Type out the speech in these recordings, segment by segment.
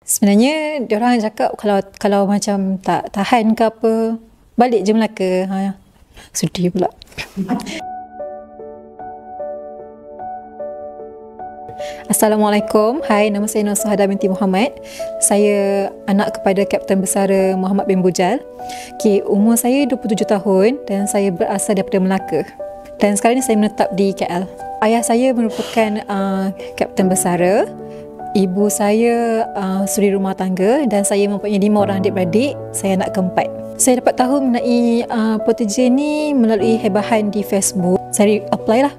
Sebenarnya diorang cakap kalau macam tak tahan ke apa, balik je Melaka. Sedih pula. Assalamualaikum. Hai, nama saya Nur Suhada binti Muhammad. Saya anak kepada Kapten Bersara Muhammad bin Bujal. Umur saya 27 tahun dan saya berasal daripada Melaka. Dan sekarang ni saya menetap di KL. Ayah saya merupakan Kapten Bersara. Ibu saya suri rumah tangga dan saya mempunyai 5 orang adik-beradik. Saya anak keempat. Saya dapat tahu mengenai Protege ni melalui hebahan di Facebook. Saya apply lah.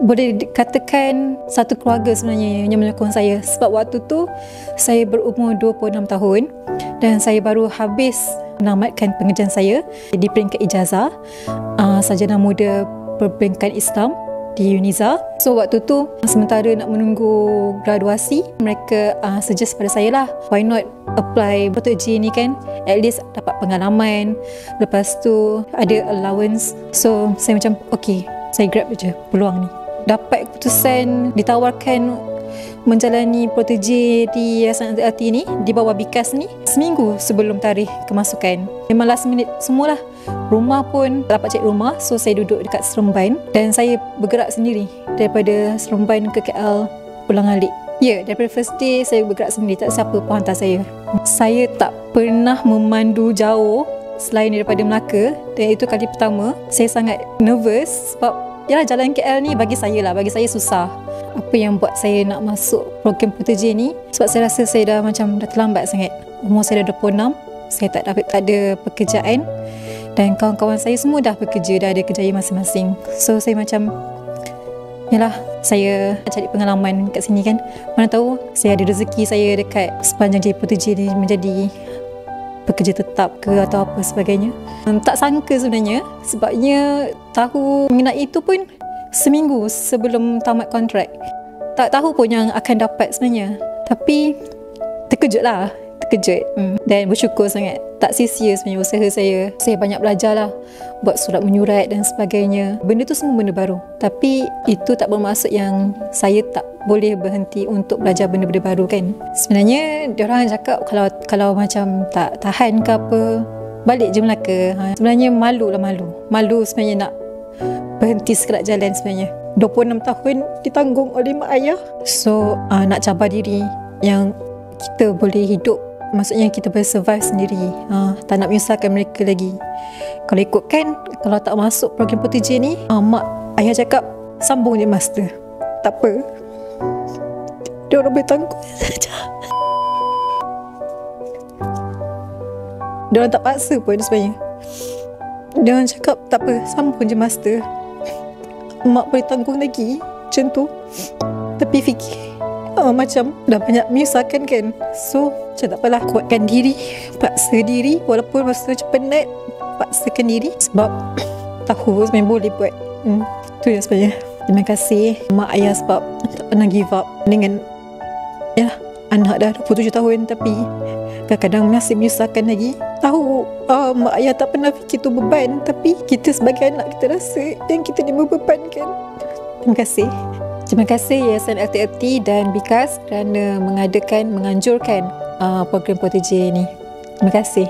Boleh dikatakan satu keluarga sebenarnya yang menyokong saya, sebab waktu tu saya berumur 26 tahun dan saya baru habis menamatkan pengajian saya di peringkat ijazah sarjana muda perbankan Islam di Uniza. So waktu tu sementara nak menunggu graduasi, mereka suggest pada saya lah, why not apply Protege ni kan, at least dapat pengalaman, lepas tu ada allowance. So saya macam okay, saya grab je peluang ni. Dapat keputusan ditawarkan menjalani Protege di Yayasan Anti ni di bawah BIKAS ni seminggu sebelum tarikh kemasukan. Memang last minute semualah. Rumah pun dapat cek rumah, so saya duduk dekat Seremban dan saya bergerak sendiri daripada Seremban ke KL pulang alik. Ya, daripada first day saya bergerak sendiri, tak siapa pun hantar saya. Saya tak pernah memandu jauh selain daripada Melaka dan itu kali pertama. Saya sangat nervous sebab yalah, jalan KL ni bagi saya susah. Apa yang buat saya nak masuk program Protege ni, sebab saya rasa saya dah terlambat sangat. Umur saya dah 26, saya tak ada pekerjaan dan kawan-kawan saya semua dah bekerja, dah ada kerjaya masing-masing. So saya macam, yalah, saya cari pengalaman kat sini kan. Mana tahu saya ada rezeki saya dekat sepanjang jadi Protege ni menjadi pekerja tetap ke atau apa sebagainya. Tak sangka sebenarnya, sebabnya tahu mengenai itu pun seminggu sebelum tamat kontrak. Tak tahu pun yang akan dapat sebenarnya, tapi terkejut. Dan bersyukur sangat. Tak sia-sia sebenarnya usaha saya. Saya banyak belajar lah, buat surat menyurat dan sebagainya. Benda tu semua benda baru, tapi itu tak bermaksud yang saya tak boleh berhenti untuk belajar benda-benda baru kan. Sebenarnya diorang cakap kalau macam tak tahan ke apa, balik je Melaka. Sebenarnya malu sebenarnya nak berhenti sekelak jalan sebenarnya. 26 tahun ditanggung oleh mak ayah. So nak cabar diri yang kita boleh hidup, maksudnya kita boleh survive sendiri. Tak nak menyusahkan mereka lagi. Kalau ikutkan, kalau tak masuk program Protege ni, mak ayah cakap sambung je master. Tak apa, dia orang boleh tanggung saja. Dia orang tak paksa pun sebenarnya. Dia orang cakap tak apa, sambung je master, mak boleh tanggung lagi, macam tu. Tapi fikir macam dah banyak menyusahkan kan. So macam tak apalah, kuatkan diri, paksa diri. Walaupun masa macam penat, paksakan diri sebab tahu sebenarnya boleh buat. Itu yang sebenarnya. Terima kasih mak ayah sebab tak pernah give up dengan anak dah 27 tahun tapi kadang-kadang masih menyusahkan lagi. Tahu mak ayah tak pernah fikir tu beban, tapi kita sebagai anak kita rasa yang kita ni membebankan. Terima kasih. Terima kasih Yayasan LTFT dan BIKAS kerana menganjurkan program Protege ini. Terima kasih.